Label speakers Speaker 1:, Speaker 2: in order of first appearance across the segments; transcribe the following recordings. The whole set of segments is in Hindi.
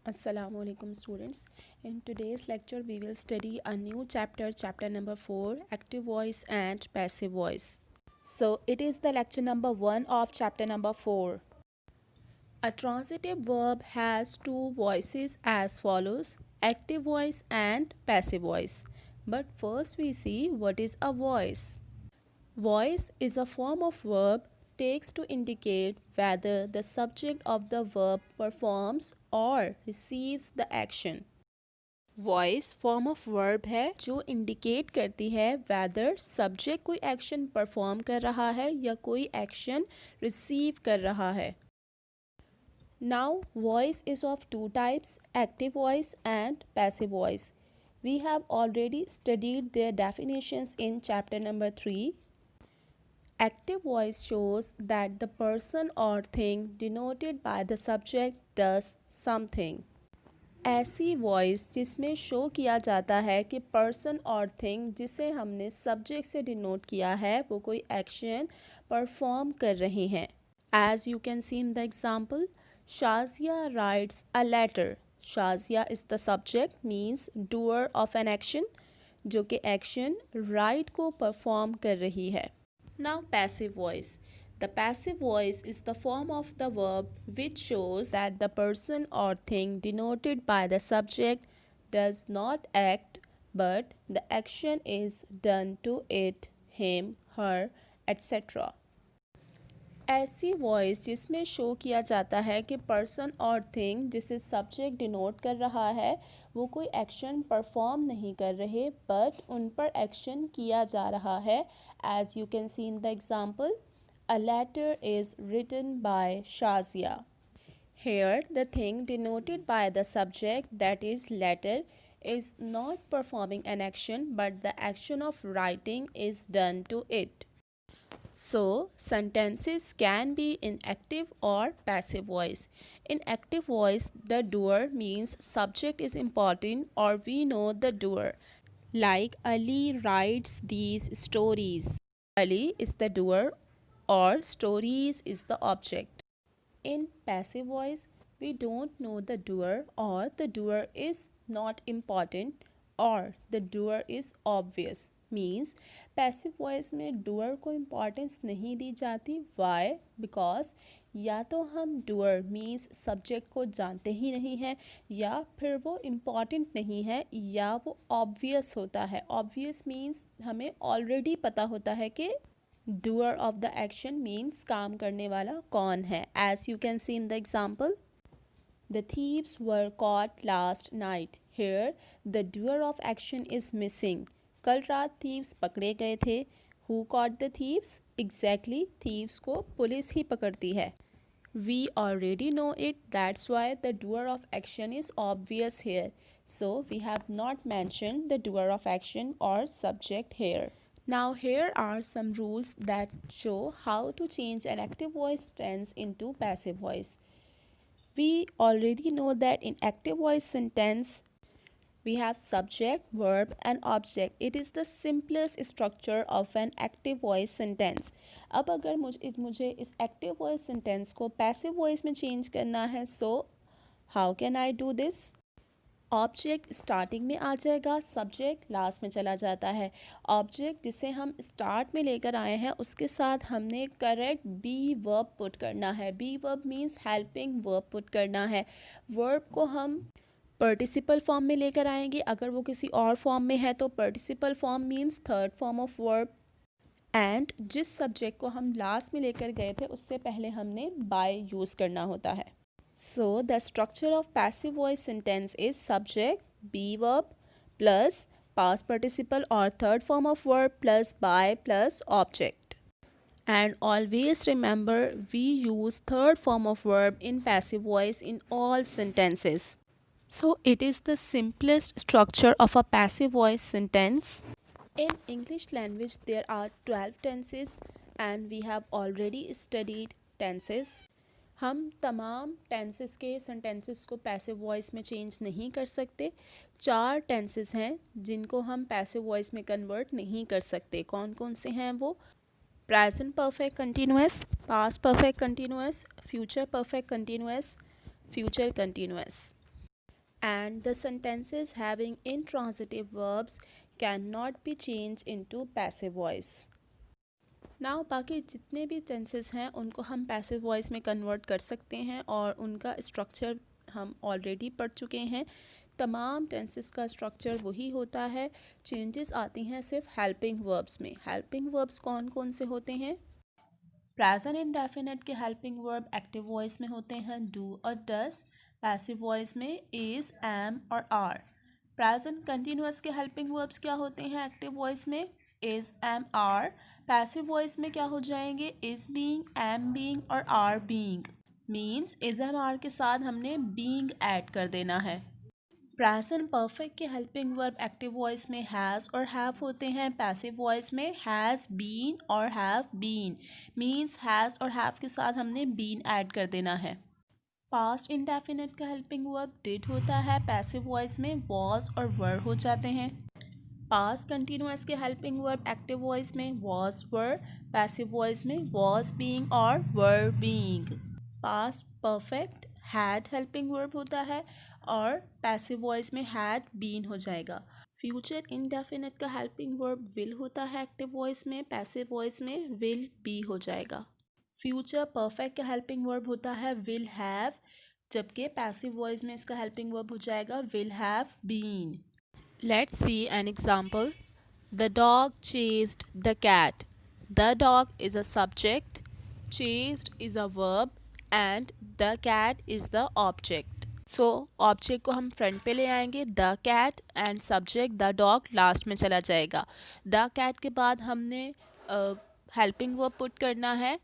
Speaker 1: Assalamu alaikum students. In today's lecture we will study a new chapter number 4, active voice and passive voice. So it is the lecture number 1 of chapter number 4. A transitive verb has two voices as follows: active voice and passive voice. But first we see what is a voice. Voice is a form of verb takes to indicate whether the subject of the verb performs or receives the action. Voice form of verb है जो इंडिकेट करती है whether सब्जेक्ट कोई एक्शन परफॉर्म कर रहा है या कोई एक्शन रिसीव कर रहा है. Now voice is of two types, active voice and passive voice. We have already studied their definitions in chapter number 3. Active voice shows that the person or thing denoted by the subject does something. ऐसी वॉइस जिसमें शो किया जाता है कि पर्सन और थिंग जिसे हमने सब्जेक्ट से डिनोट किया है वो कोई एक्शन परफॉर्म कर रहे हैं. As you can see in the example, Shazia writes a letter. Shazia is the subject, means doer of an action, जो कि एक्शन राइट को परफॉर्म कर रही है. Now passive voice. The passive voice is the form of the verb which shows that the person or thing denoted by the subject does not act but the action is done to it, him, her, etc. ऐसी वॉइस जिसमें शो किया जाता है कि पर्सन और थिंग जिसे सब्जेक्ट डिनोट कर रहा है वो कोई एक्शन परफॉर्म नहीं कर रहे बट उन पर एक्शन किया जा रहा है. As you can see in the example, a letter is written by Shazia. Here the thing denoted by the subject, that is letter, is not performing an action but the action of writing is done to it. So, sentences can be in active or passive voice. In active voice, the doer means subject is important or we know the doer. Like Ali writes these stories. Ali is the doer or stories is the object. In passive voice, we don't know the doer or the doer is not important or the doer is obvious. Means passive voice में डूअर को इम्पॉर्टेंस नहीं दी जाती. वाई? बिकॉज या तो हम डूअर मीन्स सब्जेक्ट को जानते ही नहीं हैं या फिर वो इम्पॉर्टेंट नहीं है या वो ऑब्वियस होता है. ऑब्वियस मीन्स हमें ऑलरेडी पता होता है कि doer of the action means काम करने वाला कौन है. As you can see in the example, the thieves were caught last night. Here the doer of action is missing. कल रात थीव्स पकड़े गए थे. Who caught the thieves? Exactly, thieves को पुलिस ही पकड़ती है. We already know it, that's why the doer of action is obvious here. So we have not mentioned the doer of action और subject here. Now here are some rules that show how to change an active voice tense into passive voice. We already know that in active voice sentence we have subject, verb and object. It is the simplest structure of an active voice sentence. अब अगर मुझे इस active voice sentence को passive voice में change करना है, so how can I do this? Object starting में आ जाएगा, सब्जेक्ट लास्ट में चला जाता है. ऑब्जेक्ट जिसे हम स्टार्ट में लेकर आए हैं उसके साथ हमने करेक्ट बी वर्ब पुट करना है. Be verb means helping verb put करना है. वर्ब को हम पार्टिसिपल फॉर्म में लेकर आएंगे. अगर वो किसी और फॉर्म में है तो participle form means third form of verb. And जिस सब्जेक्ट को हम लास्ट में लेकर गए थे उससे पहले हमने बाय यूज़ करना होता है. So the structure of passive voice sentence is subject, be verb plus past participle or third form of verb plus by plus object. And always remember, we use third form of verb in passive voice in all sentences. So it is the simplest structure of a passive voice sentence. In English language there are 12 tenses and we have already studied tenses. हम तमाम टेंसेस के सेंटेंसेस को पैसिव वॉइस में चेंज नहीं कर सकते. 4 टेंसेस हैं जिनको हम पैसिव वॉइस में कन्वर्ट नहीं कर सकते. कौन कौन से हैं वो? Present perfect continuous, past perfect continuous, future perfect continuous, future continuous. and the sentences having intransitive verbs cannot be changed into passive voice. Now बाकी जितने भी टेंसेस हैं उनको हम पैसिव वॉइस में कन्वर्ट कर सकते हैं और उनका स्ट्रक्चर हम ऑलरेडी पढ़ चुके हैं। तमाम टेंसेस का स्ट्रक्चर वही होता है, चेंजेस आती हैं सिर्फ हेल्पिंग वर्ब्स में। हेल्पिंग वर्ब्स कौन कौन से होते हैं? प्रेजेंट इंडेफिनिट के हेल्पिंग वर्ब एक्टिव वॉइस में होते हैं डू और डस, पैसिव वॉइस में इज, एम और आर। प्रेजेंट कंटिन्यूअस के हेल्पिंग वर्ब्स क्या होते हैं एक्टिव वॉइस में? Is, am, are. Passive voice में क्या हो जाएंगे? इज बीइंग, एम बीइंग और are being. Means is, am, are के साथ हमने बीइंग ऐड कर देना है। प्रेजेंट परफेक्ट के हेल्पिंग वर्ब एक्टिव वॉइस में हैज़ और हैव होते हैं, पैसिव वॉइस में हैज़ बीन और हैव बीन। मीन्स हैज़ और हैव के साथ हमने बीन ऐड कर देना है। पास्ट इंडेफिनिट का हेल्पिंग वर्ब डिड होता है, पैसिव वॉइस में वॉज और वर हो जाते हैं। पास्ट कंटिन्यूअस के हेल्पिंग वर्ब एक्टिव वॉइस में वॉज वर, पैसिव वॉइस में वॉज बीइंग और were being. Past perfect had helping verb होता है और पैसिव वॉइस में हैड बीन हो जाएगा। फ्यूचर इंडेफिनिट का हेल्पिंग वर्ब विल होता है एक्टिव वॉइस में, पैसिव वॉइस में विल बी हो जाएगा। फ्यूचर परफेक्ट का हेल्पिंग वर्ब होता है विल हैव, जबकि पैसिव वॉइस में इसका हेल्पिंग वर्ब हो जाएगा will have been. Let's see an example. The dog chased the cat. The dog is a subject, chased is a verb and the cat is the object. So object को हम फ्रंट पे ले आएंगे, the cat, and subject the dog last में चला जाएगा। The cat के बाद हमने हेल्पिंग वर्ब पुट करना है।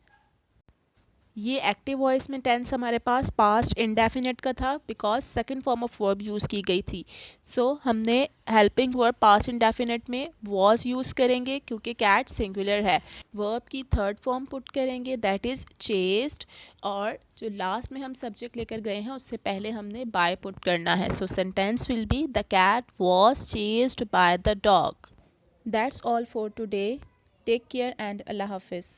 Speaker 1: ये एक्टिव वॉइस में टेंस हमारे पास पास्ट इंडेफिनिट का था because second form of verb use की गई थी। सो हमने हेल्पिंग वर्ब पास्ट इंडेफिनिट में वॉज यूज़ करेंगे क्योंकि कैट सिंगुलर है। वर्ब की थर्ड फॉर्म पुट करेंगे दैट इज़ चेस्ड, और जो लास्ट में हम सब्जेक्ट लेकर गए हैं उससे पहले हमने बाय पुट करना है। So sentence will be the cat was chased by the dog. That's all for today. Take care and अल्लाह हाफिज़।